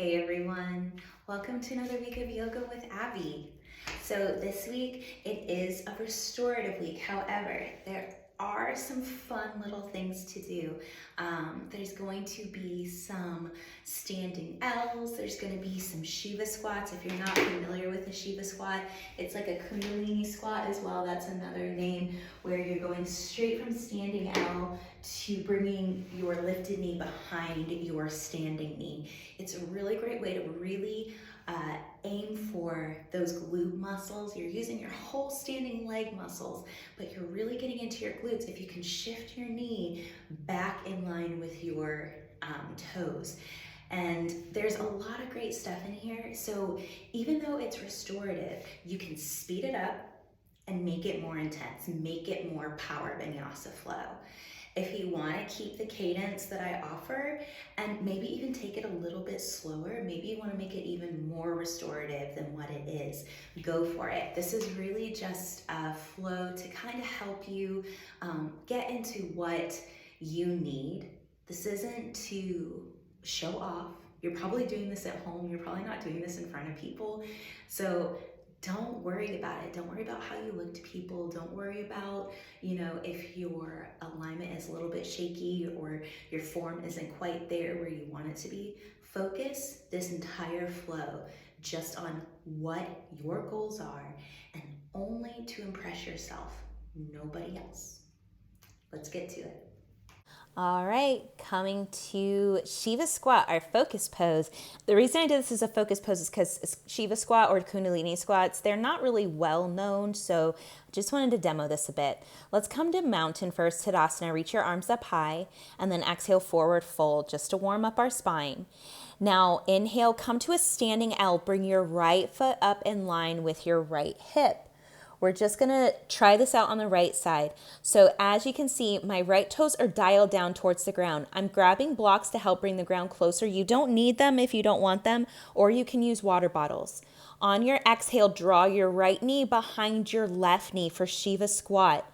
Hey everyone, welcome to another week of yoga with Abby. So this week it is a restorative week. However, there are some fun little things to do. There's going to be some standing L's. There's going to be some Shiva squats. If you're not familiar with a Shiva squat, it's like a Kundalini squat as well. That's another name where you're going straight from standing L to bringing your lifted knee behind your standing knee. It's a really great way to really aim for those glute muscles. You're using your whole standing leg muscles, but you're really getting into your glutes if you can shift your knee back in line with your toes. And there's a lot of great stuff in here. So even though it's restorative, you can speed it up and make it more intense, make it more power vinyasa flow. If you want to keep the cadence that I offer and maybe even take it a little bit slower, maybe you want to make it even more restorative than what it is, go for it. This is really just a flow to kind of help you get into what you need. This isn't to show off. You're probably doing this at home. You're probably not doing this in front of people. So don't worry about it. Don't worry about how you look to people. Don't worry about, if your alignment is a little bit shaky or your form isn't quite there where you want it to be. Focus this entire flow just on what your goals are and only to impress yourself, nobody else. Let's get to it. All right, coming to Shiva squat, our focus pose. The reason I did this as a focus pose is because Shiva squat or Kundalini squats, they're not really well known, so I just wanted to demo this a bit. Let's come to mountain first, Tadasana. Reach your arms up high, and then exhale, forward fold, just to warm up our spine. Now, inhale, come to a standing L. Bring your right foot up in line with your right hip. We're just gonna try this out on the right side. So as you can see, my right toes are dialed down towards the ground. I'm grabbing blocks to help bring the ground closer. You don't need them if you don't want them, or you can use water bottles. On your exhale, draw your right knee behind your left knee for Shiva squat.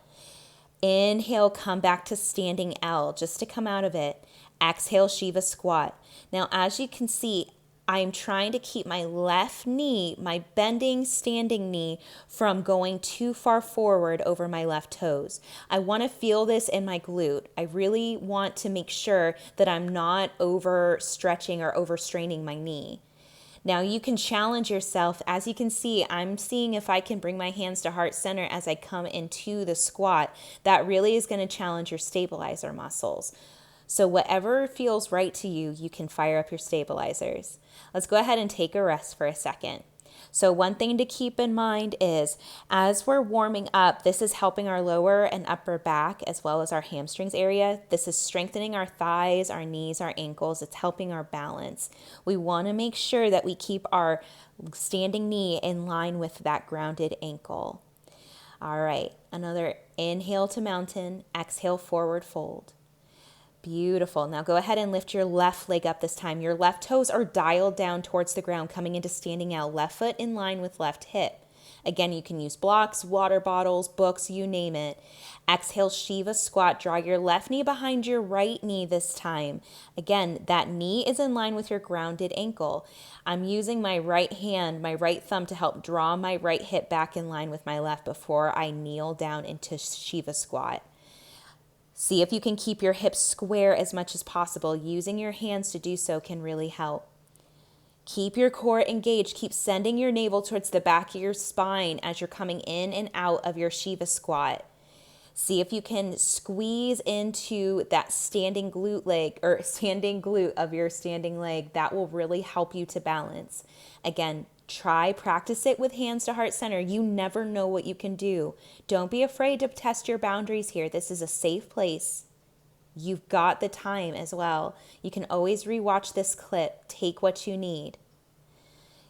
Inhale, come back to standing L just to come out of it. Exhale, Shiva squat. Now, as you can see, I'm trying to keep my left knee, my bending standing knee, from going too far forward over my left toes. I want to feel this in my glute. I really want to make sure that I'm not overstretching or overstraining my knee. Now you can challenge yourself. As you can see, I'm seeing if I can bring my hands to heart center as I come into the squat. That really is going to challenge your stabilizer muscles. So whatever feels right to you, you can fire up your stabilizers. Let's go ahead and take a rest for a second. So one thing to keep in mind is as we're warming up, this is helping our lower and upper back as well as our hamstrings area. This is strengthening our thighs, our knees, our ankles. It's helping our balance. We want to make sure that we keep our standing knee in line with that grounded ankle. All right, another inhale to mountain, exhale, forward fold. Beautiful. Now go ahead and lift your left leg up this time. Your left toes are dialed down towards the ground, coming into standing L. Left foot in line with left hip. Again, you can use blocks, water bottles, books, you name it. Exhale, Shiva squat. Draw your left knee behind your right knee this time. Again, that knee is in line with your grounded ankle. I'm using my right hand, my right thumb, to help draw my right hip back in line with my left before I kneel down into Shiva squat. See if you can keep your hips square as much as possible. Using your hands to do so can really help. Keep your core engaged. Keep sending your navel towards the back of your spine as you're coming in and out of your Shiva squat. See if you can squeeze into that standing glute leg or standing glute of your standing leg. That will really help you to balance. Again, practice it with hands to heart center. You never know what you can do. Don't be afraid to test your boundaries here. This is a safe place. You've got the time as well. You can always rewatch this clip. Take what you need.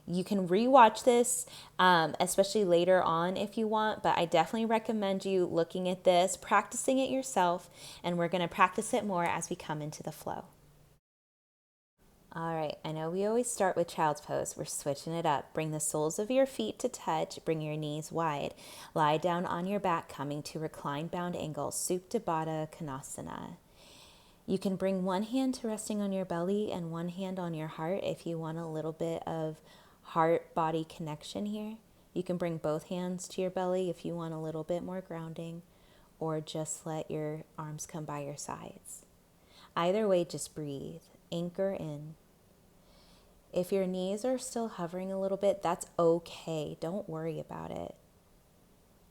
You can rewatch this, especially later on if you want, but I definitely recommend you looking at this, practicing it yourself, and we're going to practice it more as we come into the flow. All right, I know we always start with child's pose. We're switching it up. Bring the soles of your feet to touch. Bring your knees wide. Lie down on your back, coming to reclined bound angle, Supta Baddha Konasana. You can bring one hand to resting on your belly and one hand on your heart if you want a little bit of heart-body connection here. You can bring both hands to your belly if you want a little bit more grounding, or just let your arms come by your sides. Either way, just breathe. Anchor in. If your knees are still hovering a little bit, that's okay. Don't worry about it.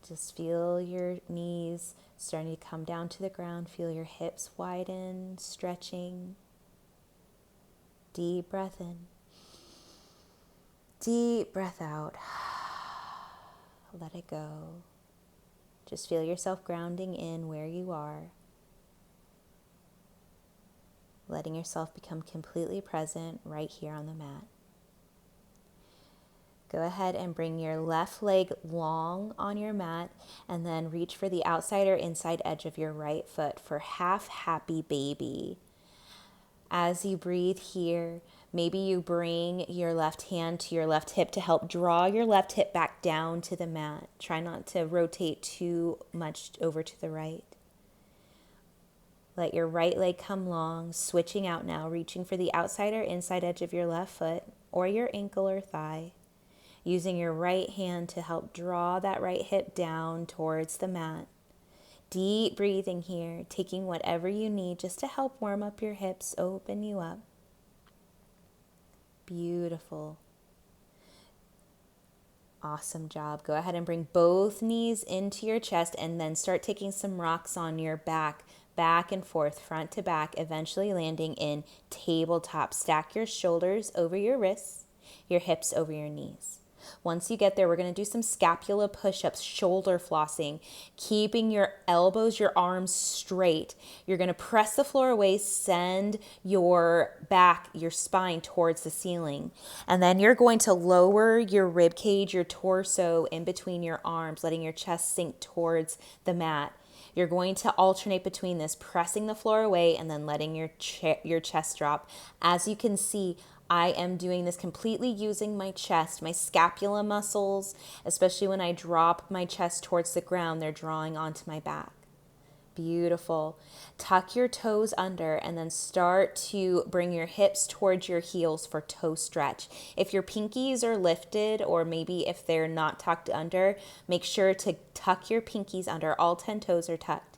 Just feel your knees starting to come down to the ground. Feel your hips widen, stretching. Deep breath in. Deep breath out. Let it go. Just feel yourself grounding in where you are. Letting yourself become completely present right here on the mat. Go ahead and bring your left leg long on your mat and then reach for the outside or inside edge of your right foot for half happy baby. As you breathe here, maybe you bring your left hand to your left hip to help draw your left hip back down to the mat. Try not to rotate too much over to the right. Let your right leg come long, switching out now, reaching for the outside or inside edge of your left foot or your ankle or thigh. Using your right hand to help draw that right hip down towards the mat. Deep breathing here, taking whatever you need just to help warm up your hips, open you up. Beautiful. Awesome job. Go ahead and bring both knees into your chest and then start taking some rocks on your back and forth, front to back, eventually landing in tabletop. Stack your shoulders over your wrists, your hips over your knees. Once you get there, we're going to do some scapula push-ups, shoulder flossing, keeping your elbows, your arms straight. You're going to press the floor away, send your back, your spine towards the ceiling. And then you're going to lower your rib cage, your torso in between your arms, letting your chest sink towards the mat. You're going to alternate between this, pressing the floor away and then letting your chest drop. As you can see, I am doing this completely using my chest, my scapula muscles, especially when I drop my chest towards the ground, they're drawing onto my back. Beautiful. Tuck your toes under and then start to bring your hips towards your heels for toe stretch. If your pinkies are lifted or maybe if they're not tucked under, make sure to tuck your pinkies under. All 10 toes are tucked.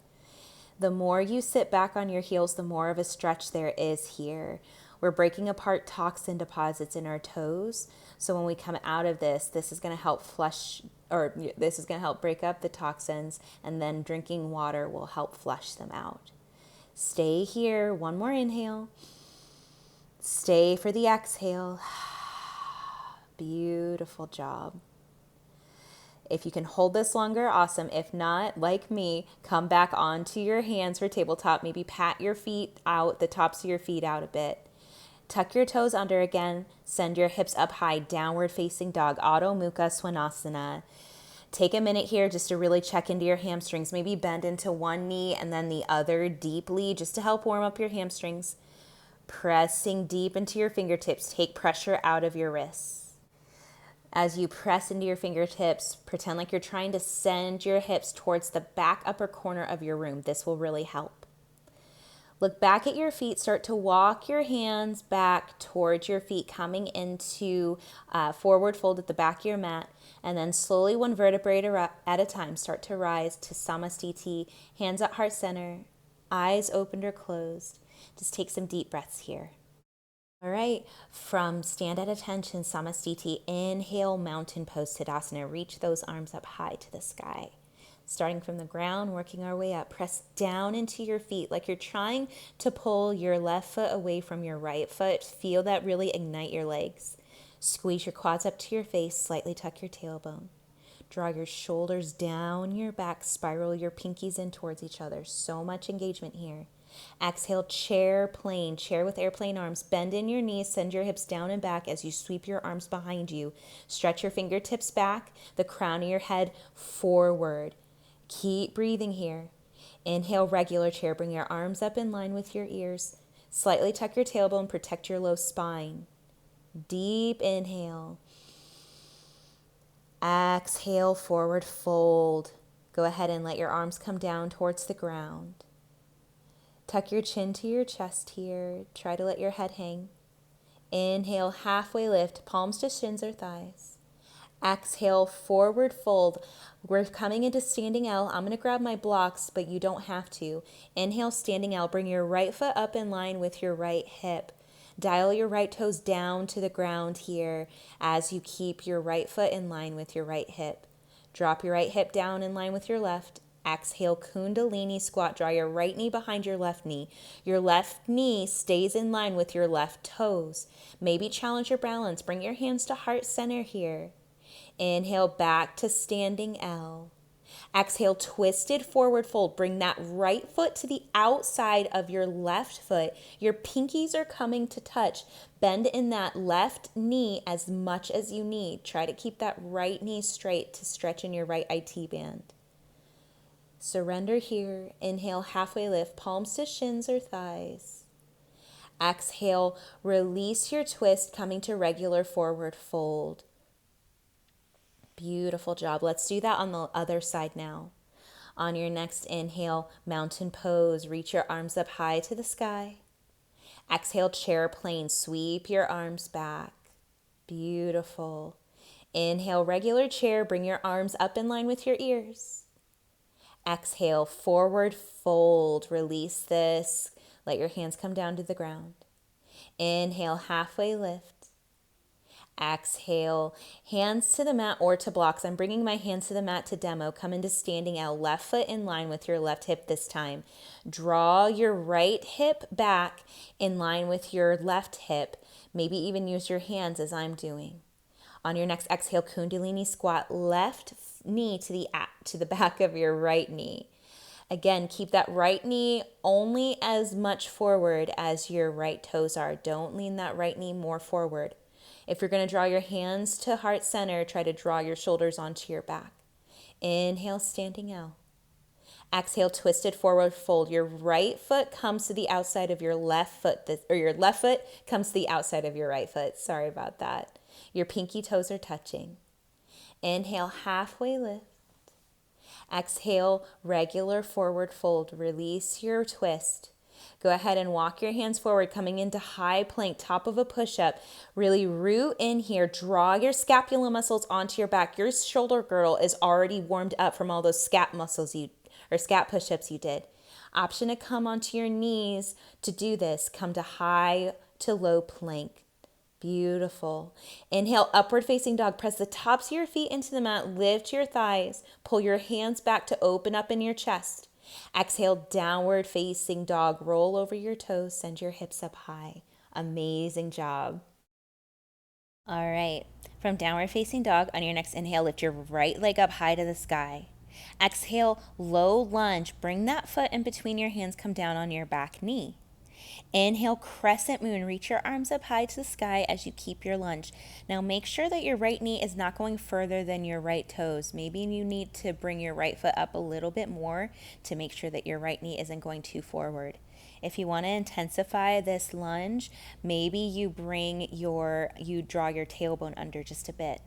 The more you sit back on your heels, the more of a stretch there is here. We're breaking apart toxin deposits in our toes. So when we come out of this is going to help this is going to help break up the toxins, and then drinking water will help flush them out. Stay here. One more inhale. Stay for the exhale. Beautiful job. If you can hold this longer, awesome. If not, like me, come back onto your hands for tabletop. Maybe pat your feet out, the tops of your feet out a bit. Tuck your toes under again. Send your hips up high, downward facing dog, Adho Mukha Svanasana. Take a minute here just to really check into your hamstrings. Maybe bend into one knee and then the other deeply just to help warm up your hamstrings. Pressing deep into your fingertips. Take pressure out of your wrists. As you press into your fingertips, pretend like you're trying to send your hips towards the back upper corner of your room. This will really help. Look back at your feet. Start to walk your hands back towards your feet, coming into forward fold at the back of your mat. And then slowly, one vertebrae at a time, start to rise to Samastiti. Hands at heart center, eyes opened or closed. Just take some deep breaths here. All right, from stand at attention, Samastiti, inhale, mountain pose, Tadasana. Reach those arms up high to the sky. Starting from the ground, working our way up. Press down into your feet like you're trying to pull your left foot away from your right foot. Feel that really ignite your legs. Squeeze your quads up to your face, slightly tuck your tailbone. Draw your shoulders down your back, spiral your pinkies in towards each other. So much engagement here. Exhale, chair plane, chair with airplane arms. Bend in your knees, send your hips down and back as you sweep your arms behind you. Stretch your fingertips back, the crown of your head forward. Keep breathing here. Inhale, regular chair. Bring your arms up in line with your ears. Slightly tuck your tailbone, protect your low spine. Deep inhale. Exhale, forward fold. Go ahead and let your arms come down towards the ground. Tuck your chin to your chest here. Try to let your head hang. Inhale, halfway lift, palms to shins or thighs. Exhale, forward fold. We're coming into standing L. I'm going to grab my blocks, but you don't have to. Inhale, standing L. Bring your right foot up in line with your right hip. Dial your right toes down to the ground here as you keep your right foot in line with your right hip. Drop your right hip down in line with your left. Exhale, Kundalini squat. Draw your right knee behind your left knee. Your left knee stays in line with your left toes. Maybe challenge your balance. Bring your hands to heart center here. Inhale, back to standing L. Exhale, twisted forward fold. Bring that right foot to the outside of your left foot. Your pinkies are coming to touch. Bend in that left knee as much as you need. Try to keep that right knee straight to stretch in your right IT band. Surrender here. Inhale, halfway lift, palms to shins or thighs. Exhale, release your twist, coming to regular forward fold. Beautiful job. Let's do that on the other side now. On your next inhale, mountain pose. Reach your arms up high to the sky. Exhale, chair plane. Sweep your arms back. Beautiful. Inhale, regular chair. Bring your arms up in line with your ears. Exhale, forward fold. Release this. Let your hands come down to the ground. Inhale, halfway lift. Exhale, hands to the mat or to blocks. I'm bringing my hands to the mat to demo. Come into standing L. Left foot in line with your left hip this time. Draw your right hip back in line with your left hip. Maybe even use your hands as I'm doing. On your next exhale, Kundalini squat. Left knee to the back of your right knee. Again, keep that right knee only as much forward as your right toes are. Don't lean that right knee more forward. If you're going to draw your hands to heart center, try to draw your shoulders onto your back. Inhale, standing L. Exhale, twisted forward fold. Your right foot comes to the outside of your left foot, or your left foot comes to the outside of your right foot. Sorry about that. Your pinky toes are touching. Inhale, halfway lift. Exhale, regular forward fold. Release your twist. Go ahead and walk your hands forward, coming into high plank, top of a push-up. Really root in here. Draw your scapula muscles onto your back. Your shoulder girdle is already warmed up from all those scap push-ups you did. Option to come onto your knees to do this. Come to high to low plank. Beautiful. Inhale, upward facing dog. Press the tops of your feet into the mat. Lift your thighs. Pull your hands back to open up in your chest. Exhale, downward facing dog. Roll over your toes. Send your hips up high. Amazing job. All right. From downward facing dog, on your next inhale, lift your right leg up high to the sky. Exhale, low lunge. Bring that foot in between your hands. Come down on your back knee. Inhale, crescent moon. Reach your arms up high to the sky as you keep your lunge. Now make sure that your right knee is not going further than your right toes. Maybe you need to bring your right foot up a little bit more to make sure that your right knee isn't going too forward. If you want to intensify this lunge, maybe you draw your tailbone under just a bit.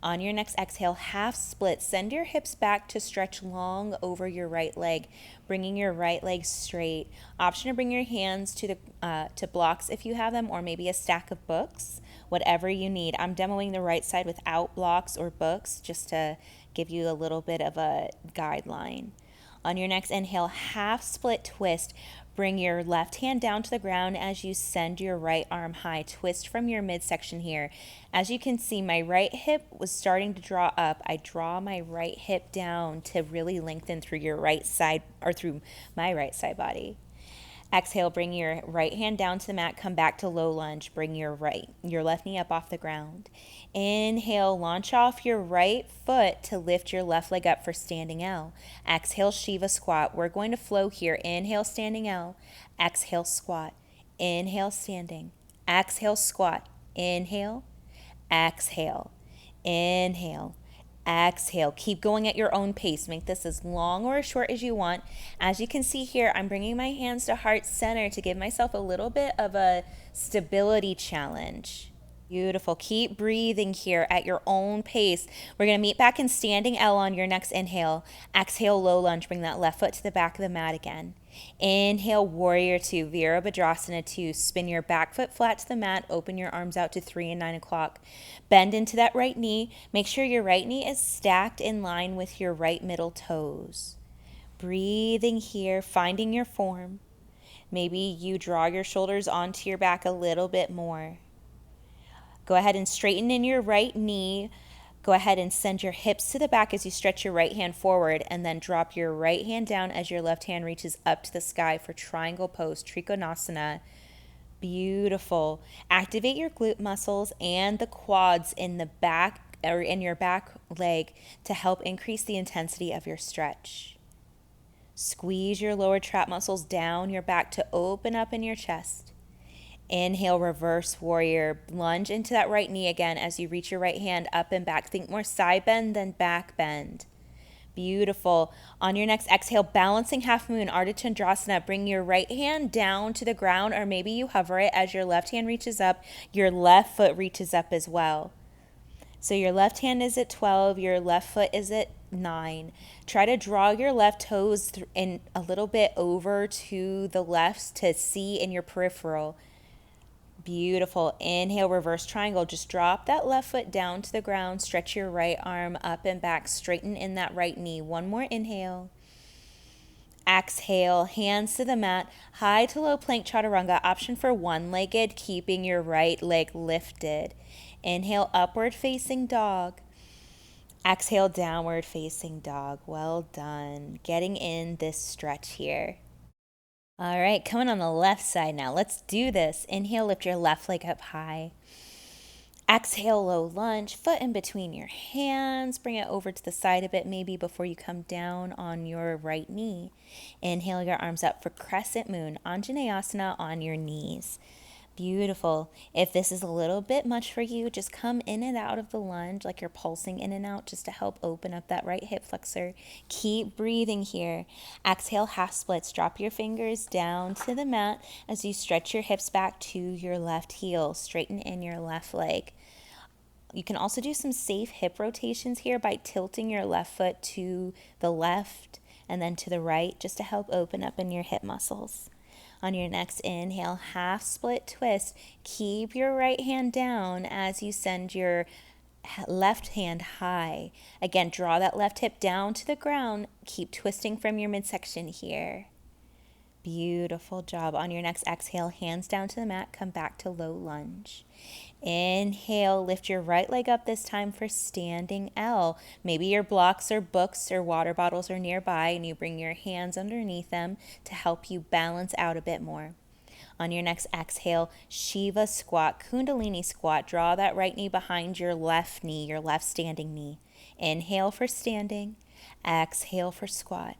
On your next exhale, half split. Send your hips back to stretch long over your right leg, bringing your right leg straight. Option to bring your hands to blocks if you have them, or maybe a stack of books, whatever you need. I'm demoing the right side without blocks or books just to give you a little bit of a guideline. On your next inhale, half split twist. Bring your left hand down to the ground as you send your right arm high. Twist from your midsection here. As you can see, my right hip was starting to draw up. I draw my right hip down to really lengthen through your right side, or through my right side body. Exhale, bring your right hand down to the mat. Come back to low lunge. Bring your left knee up off the ground. Inhale, launch off your right foot to lift your left leg up for standing L. Exhale, Shiva squat. We're going to flow here. Inhale, standing L. Exhale, squat. Inhale, standing. Exhale, squat. Inhale. Exhale. Inhale. Exhale. Keep going at your own pace. Make this as long or as short as you want. As you can see here, I'm bringing my hands to heart center to give myself a little bit of a stability challenge. Beautiful. Keep breathing here at your own pace. We're going to meet back in standing L on your next inhale. Exhale, low lunge. Bring that left foot to the back of the mat again. Inhale, warrior two, Virabhadrasana two. Spin your back foot flat to the mat. Open your arms out to 3 and 9 o'clock. Bend into that right knee. Make sure your right knee is stacked in line with your right middle toes. Breathing here, finding your form. Maybe you draw your shoulders onto your back a little bit more. Go ahead and straighten in your right knee. Go ahead and send your hips to the back as you stretch your right hand forward, and then drop your right hand down as your left hand reaches up to the sky for triangle pose, Trikonasana. Beautiful. Activate your glute muscles and the quads in the back or in your back leg to help increase the intensity of your stretch. Squeeze your lower trap muscles down your back to open up in your chest. Inhale, reverse warrior. Lunge into that right knee again as you reach your right hand up and back. Think more side bend than back bend. Beautiful. On your next exhale, balancing half moon, Ardha Chandrasana. Bring your right hand down to the ground, or maybe you hover it as your left hand reaches up. Your left foot reaches up as well. So your left hand is at 12, your left foot is at 9. Try to draw your left toes in a little bit over to the left to see in your peripheral. Beautiful. Inhale, reverse triangle. Just drop that left foot down to the ground. Stretch your right arm up and back. Straighten in that right knee. One more inhale. Exhale, hands to the mat. High to low plank chaturanga. Option for one-legged, keeping your right leg lifted. Inhale, upward facing dog. Exhale, downward facing dog. Well done. Getting in this stretch here. All right, coming on the left side now. Let's do this. Inhale, lift your left leg up high. Exhale, low lunge, foot in between your hands. Bring it over to the side a bit maybe before you come down on your right knee. Inhale your arms up for crescent moon, Anjaneyasana on your knees. Beautiful. If this is a little bit much for you, just come in and out of the lunge like you're pulsing in and out just to help open up that right hip flexor. Keep breathing here. Exhale, half splits. Drop your fingers down to the mat as you stretch your hips back to your left heel. Straighten in your left leg. You can also do some safe hip rotations here by tilting your left foot to the left and then to the right just to help open up in your hip muscles. On your next inhale, half split twist. Keep your right hand down as you send your left hand high. Again, draw that left hip down to the ground. Keep twisting from your midsection here. Beautiful job. On your next exhale, hands down to the mat. Come back to low lunge. Inhale, lift your right leg up this time for standing L. Maybe your blocks or books or water bottles are nearby and you bring your hands underneath them to help you balance out a bit more. On your next exhale, Shiva squat, Kundalini squat. Draw that right knee behind your left knee, your left standing knee. Inhale for standing. Exhale for squat.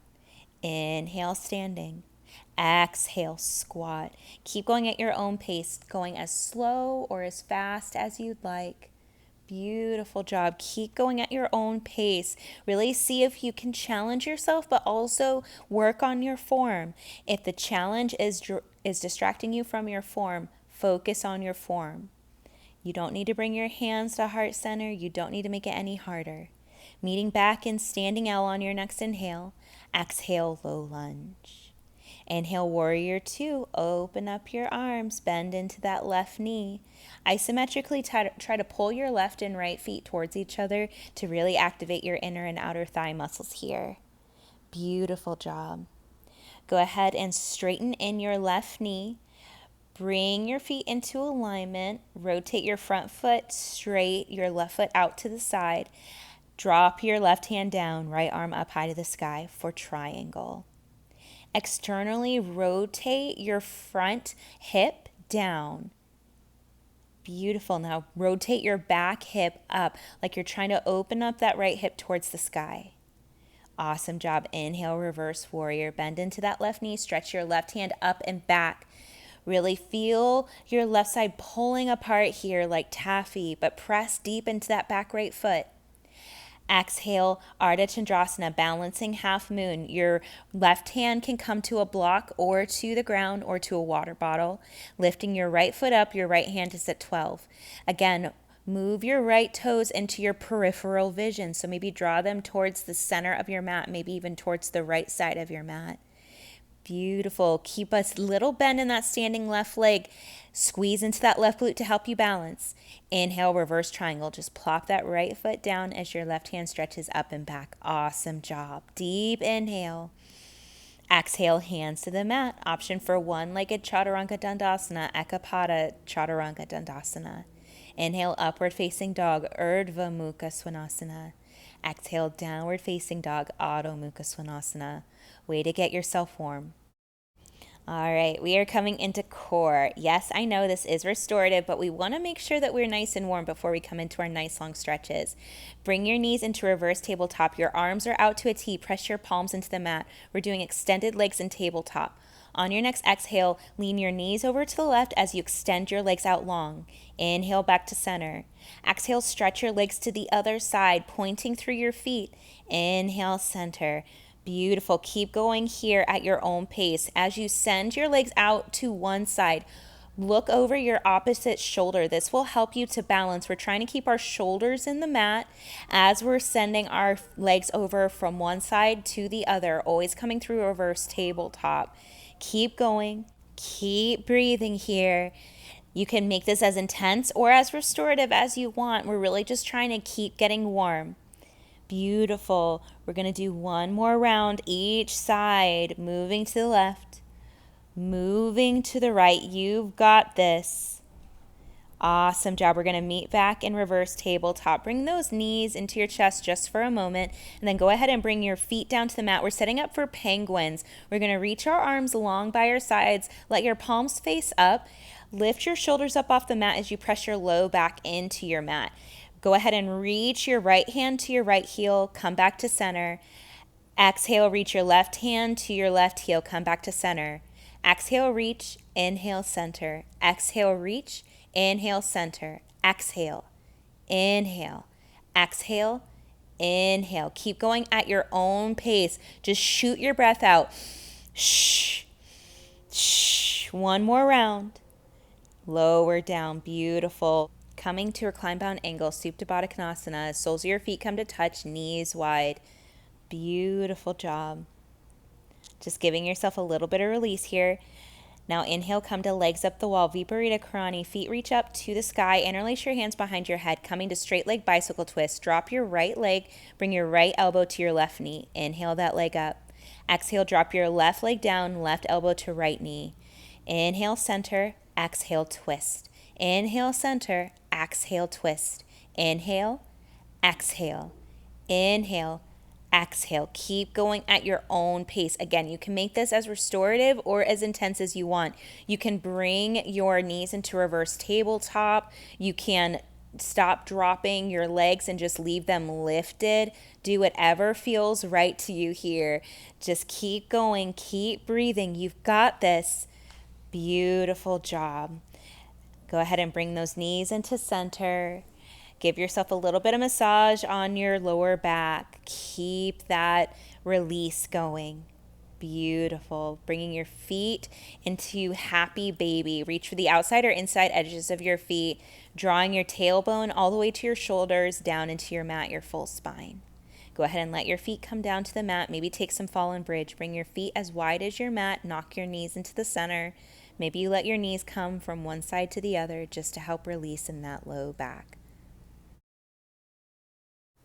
Inhale, standing. Exhale, squat. Keep going at your own pace, going as slow or as fast as you'd like. Beautiful job. Keep going at your own pace. Really see if you can challenge yourself, but also work on your form. If the challenge is distracting you from your form, focus on your form. You don't need to bring your hands to heart center. You don't need to make it any harder. Meeting back in standing L on your next inhale. Exhale, low lunge. Inhale, warrior two. Open up your arms. Bend into that left knee. Isometrically try to pull your left and right feet towards each other to really activate your inner and outer thigh muscles here. Beautiful job. Go ahead and straighten in your left knee. Bring your feet into alignment. Rotate your front foot straight, your left foot out to the side. Drop your left hand down, right arm up high to the sky for triangle. Externally rotate your front hip down. Beautiful. Now rotate your back hip up like you're trying to open up that right hip towards the sky. Awesome job. Inhale, reverse warrior. Bend into that left knee. Stretch your left hand up and back. Really feel your left side pulling apart here like taffy, but press deep into that back right foot. Exhale, Ardha Chandrasana, balancing half moon. Your left hand can come to a block or to the ground or to a water bottle. Lifting your right foot up, your right hand is at 12. Again, move your right toes into your peripheral vision. So maybe draw them towards the center of your mat, maybe even towards the right side of your mat. Beautiful. Keep a little bend in that standing left leg. Squeeze into that left glute to help you balance. Inhale, reverse triangle. Just plop that right foot down as your left hand stretches up and back. Awesome job. Deep inhale. Exhale, hands to the mat. Option for one-legged Chaturanga Dandasana, Ekapada Chaturanga Dandasana. Inhale, upward facing dog, Urdhva Mukha Svanasana. Exhale, downward facing dog, Adho Mukha Svanasana. Way to get yourself warm. All right, we are coming into core. Yes, I know this is restorative, but we want to make sure that we're nice and warm before we come into our nice long stretches. Bring your knees into reverse tabletop. Your arms are out to a T. Press your palms into the mat. We're doing extended legs and tabletop. On your next exhale, lean your knees over to the left as you extend your legs out long. Inhale back to center. Exhale, stretch your legs to the other side, pointing through your feet. Inhale, center. Beautiful. Keep going here at your own pace. As you send your legs out to one side, look over your opposite shoulder. This will help you to balance. We're trying to keep our shoulders in the mat as we're sending our legs over from one side to the other, always coming through reverse tabletop. Keep going. Keep breathing here. You can make this as intense or as restorative as you want. We're really just trying to keep getting warm. Beautiful. We're going to do one more round each side, moving to the left, moving to the right. You've got this. Awesome job. We're going to meet back in reverse tabletop. Bring those knees into your chest just for a moment, and then go ahead and bring your feet down to the mat. We're setting up for penguins. We're going to reach our arms along by your sides. Let your palms face up. Lift your shoulders up off the mat as you press your low back into your mat. Go ahead and reach your right hand to your right heel. Come back to center. Exhale, reach your left hand to your left heel. Come back to center. Exhale, reach. Inhale, center. Exhale, reach. Inhale, center. Exhale. Inhale. Exhale. Inhale. Keep going at your own pace. Just shoot your breath out. Shh. Shh. One more round. Lower down. Beautiful. Coming to recline bound angle, Supta Baddha Konasana. Soles of your feet come to touch, knees wide. Beautiful job. Just giving yourself a little bit of release here. Now inhale, come to legs up the wall, Viparita Karani. Feet reach up to the sky. Interlace your hands behind your head, coming to straight leg bicycle twist. Drop your right leg, bring your right elbow to your left knee. Inhale that leg up. Exhale, drop your left leg down, left elbow to right knee. Inhale, center. Exhale, twist. Inhale, center. Exhale, twist. Inhale, exhale. Inhale, exhale. Keep going at your own pace. Again, you can make this as restorative or as intense as you want. You can bring your knees into reverse tabletop. You can stop dropping your legs and just leave them lifted. Do whatever feels right to you here. Just keep going. Keep breathing. You've got this. Beautiful job. Go ahead and bring those knees into center. Give yourself a little bit of massage on your lower back. Keep that release going. Beautiful. Bringing your feet into happy baby. Reach for the outside or inside edges of your feet. Drawing your tailbone all the way to your shoulders, down into your mat, your full spine. Go ahead and let your feet come down to the mat. Maybe take some fallen bridge. Bring your feet as wide as your mat. Knock your knees into the center. Maybe you let your knees come from one side to the other just to help release in that low back.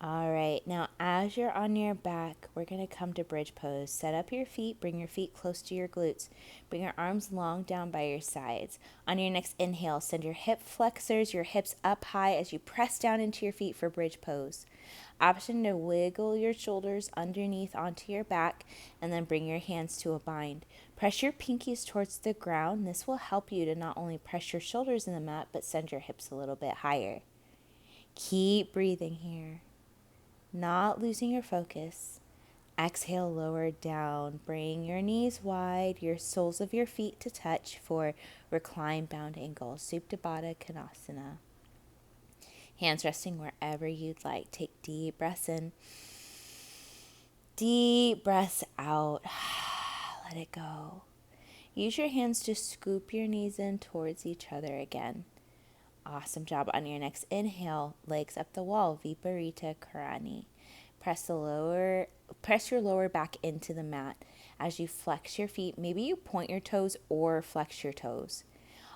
All right, now as you're on your back, we're going to come to bridge pose. Set up your feet, bring your feet close to your glutes. Bring your arms long down by your sides. On your next inhale, send your hip flexors, your hips up high as you press down into your feet for bridge pose. Option to wiggle your shoulders underneath onto your back and then bring your hands to a bind. Press your pinkies towards the ground. This will help you to not only press your shoulders in the mat, but send your hips a little bit higher. Keep breathing here, not losing your focus. Exhale, lower down. Bring your knees wide, your soles of your feet to touch for recline bound angle, Supta Baddha Konasana. Hands resting wherever you'd like. Take deep breaths in. Deep breaths out. Let it go. Use your hands to scoop your knees in towards each other again. Awesome job. On your next inhale, legs up the wall, Viparita Karani. Press your lower back into the mat. As you flex your feet, maybe you point your toes or flex your toes.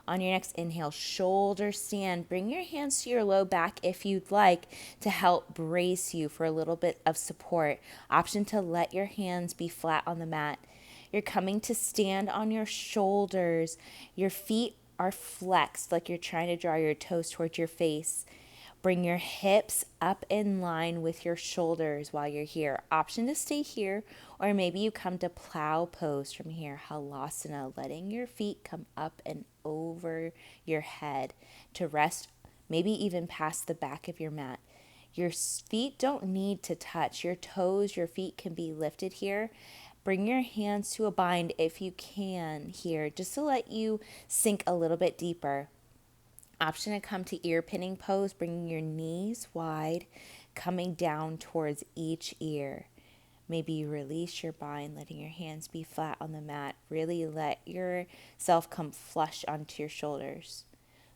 On your next inhale, shoulder stand. Bring your hands to your low back if you'd like to help brace you for a little bit of support. Option to let your hands be flat on the mat. You're coming to stand on your shoulders. Your feet are flexed like you're trying to draw your toes towards your face. Bring your hips up in line with your shoulders while you're here. Option to stay here, or maybe you come to plow pose from here, halasana, letting your feet come up and over your head to rest, maybe even past the back of your mat. Your feet don't need to touch. Your toes, your feet can be lifted here. Bring your hands to a bind if you can here, just to let you sink a little bit deeper. Option to come to ear pinning pose, bringing your knees wide, coming down towards each ear. Maybe you release your bind, letting your hands be flat on the mat. Really let yourself come flush onto your shoulders.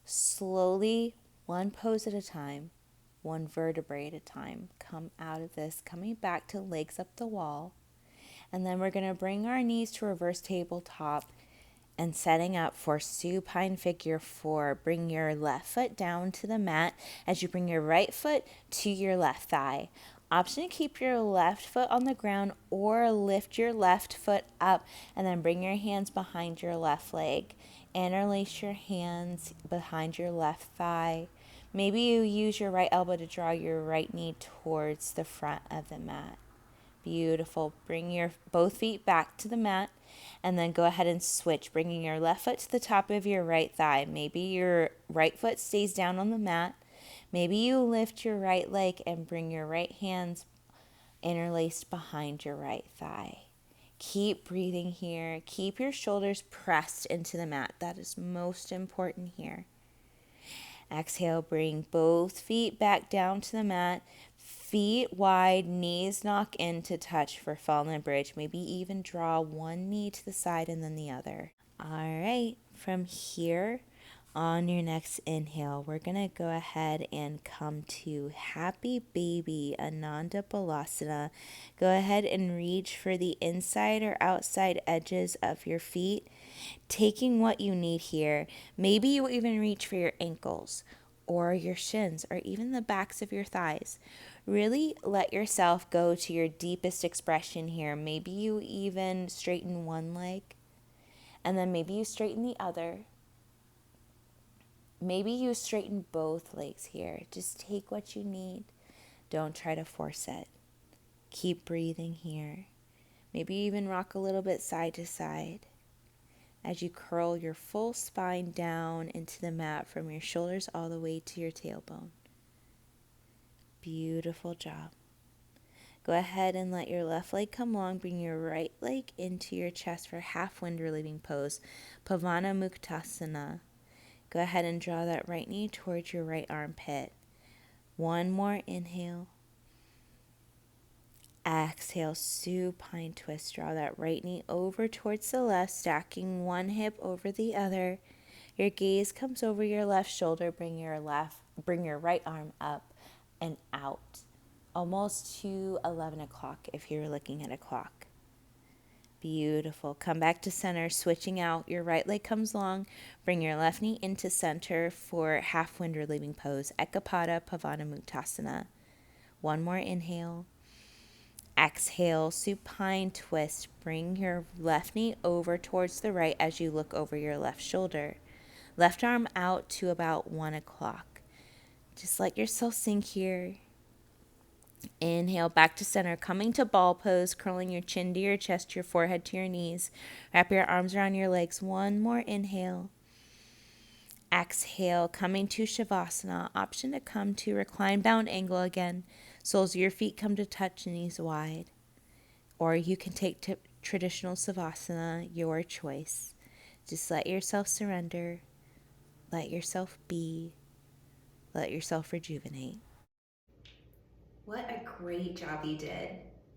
Slowly, one pose at a time, one vertebrae at a time. Come out of this, coming back to legs up the wall. And then we're going to bring our knees to reverse tabletop and setting up for supine figure 4. Bring your left foot down to the mat as you bring your right foot to your left thigh. Option to keep your left foot on the ground or lift your left foot up and then bring your hands behind your left leg. Interlace your hands behind your left thigh. Maybe you use your right elbow to draw your right knee towards the front of the mat. Beautiful. Bring your both feet back to the mat and then go ahead and switch, bringing your left foot to the top of your right thigh. Maybe your right foot stays down on the mat. Maybe you lift your right leg and bring your right hands interlaced behind your right thigh. Keep breathing here. Keep your shoulders pressed into the mat. That is most important here. Exhale, bring both feet back down to the mat. Feet wide, knees knock in to touch for fallen bridge. Maybe even draw one knee to the side and then the other. All right, from here on your next inhale, we're going to go ahead and come to Happy Baby Ananda Balasana. Go ahead and reach for the inside or outside edges of your feet, taking what you need here. Maybe you even reach for your ankles or your shins or even the backs of your thighs. Really let yourself go to your deepest expression here. Maybe you even straighten one leg and then maybe you straighten the other. Maybe you straighten both legs here. Just take what you need. Don't try to force it. Keep breathing here. Maybe you even rock a little bit side to side as you curl your full spine down into the mat from your shoulders all the way to your tailbone. Beautiful job. Go ahead and let your left leg come long. Bring your right leg into your chest for half wind relieving pose, Pavana Muktasana. Go ahead and draw that right knee towards your right armpit. One more inhale. Exhale, supine twist. Draw that right knee over towards the left, stacking one hip over the other. Your gaze comes over your left shoulder. Bring your right arm up and out, almost to 11 o'clock if you're looking at a clock. Beautiful. Come back to center, switching out. Your right leg comes long. Bring your left knee into center for half wind relieving pose, Ekapada Pavana Muktasana. One more inhale. Exhale, supine twist. Bring your left knee over towards the right as you look over your left shoulder. Left arm out to about 1 o'clock. Just let yourself sink here. Inhale, back to center, coming to ball pose, curling your chin to your chest, your forehead to your knees. Wrap your arms around your legs. One more inhale. Exhale, coming to Shavasana. Option to come to recline bound angle again. Soles of your feet come to touch, knees wide. Or you can take traditional Savasana, your choice. Just let yourself surrender. Let yourself be. Let yourself rejuvenate. What a great job you did.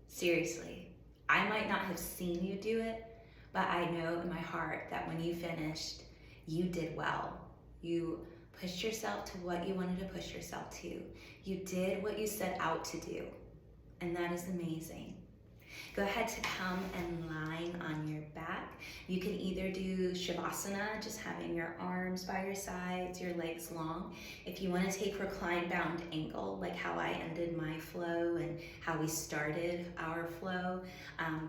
Seriously. I might not have seen you do it, but I know in my heart that when you finished, you did well. You pushed yourself to what you wanted to push yourself to. You did what you set out to do, and that is amazing. Go ahead to come and lying on your back. You can either do Shavasana, just having your arms by your sides, your legs long. If you want to take recline bound angle, like how I ended my flow and how we started our flow,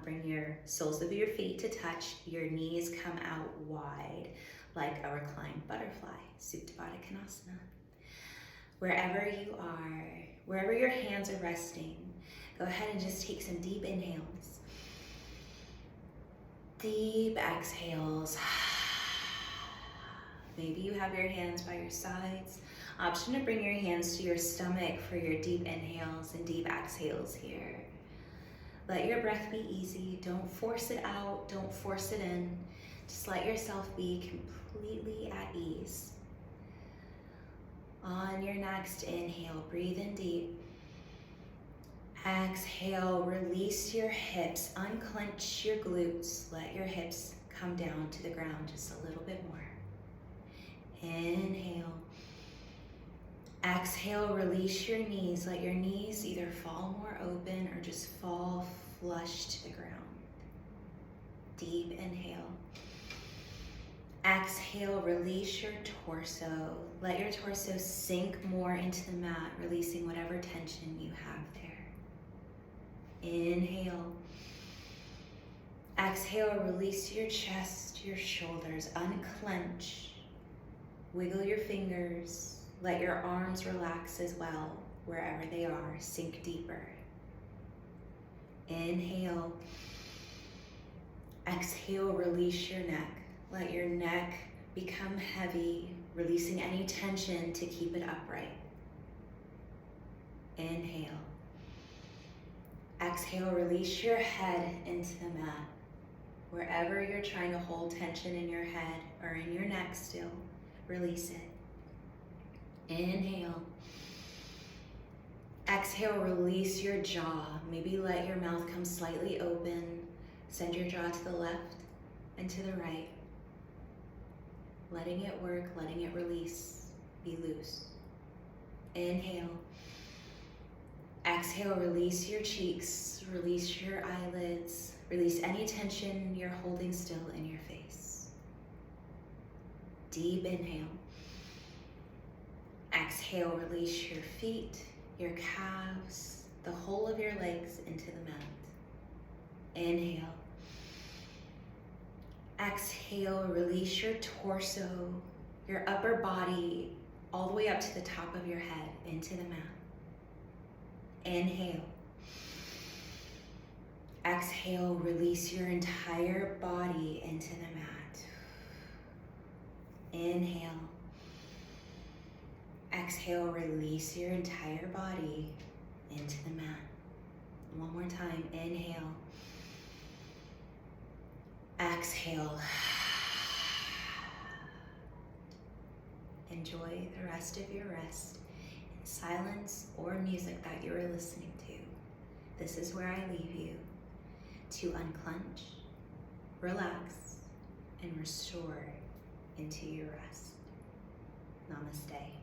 bring your soles of your feet to touch. Your knees come out wide like a reclined butterfly, Supta Baddha Konasana. Wherever you are, wherever your hands are resting, go ahead and just take some deep inhales. Deep exhales. Maybe you have your hands by your sides. Option to bring your hands to your stomach for your deep inhales and deep exhales here. Let your breath be easy. Don't force it out. Don't force it in. Just let yourself be completely at ease. On your next inhale, breathe in deep. Exhale, release your hips, unclench your glutes, let your hips come down to the ground just a little bit more. Inhale. Exhale, release your knees, let your knees either fall more open or just fall flush to the ground. Deep inhale. Exhale, release your torso. Let your torso sink more into the mat, releasing whatever tension you have there. Inhale. Exhale, release your chest, your shoulders, unclench. Wiggle your fingers. Let your arms relax as well, wherever they are. Sink deeper. Inhale. Exhale, release your neck. Let your neck become heavy, releasing any tension to keep it upright. Inhale. Exhale, release your head into the mat. Wherever you're trying to hold tension in your head or in your neck still, release it. Inhale. Exhale, release your jaw. Maybe let your mouth come slightly open. Send your jaw to the left and to the right. Letting it work, letting it release. Be loose. Inhale. Exhale, release your cheeks, release your eyelids, release any tension you're holding still in your face. Deep inhale. Exhale, release your feet, your calves, the whole of your legs into the mat. Inhale. Exhale, release your torso, your upper body, all the way up to the top of your head into the mat. Inhale. Exhale, release your entire body into the mat. Inhale. Exhale, release your entire body into the mat. One more time, inhale. Exhale. Enjoy the rest of your rest in silence or music that you are listening to. This is where I leave you to unclench, relax, and restore into your rest. Namaste.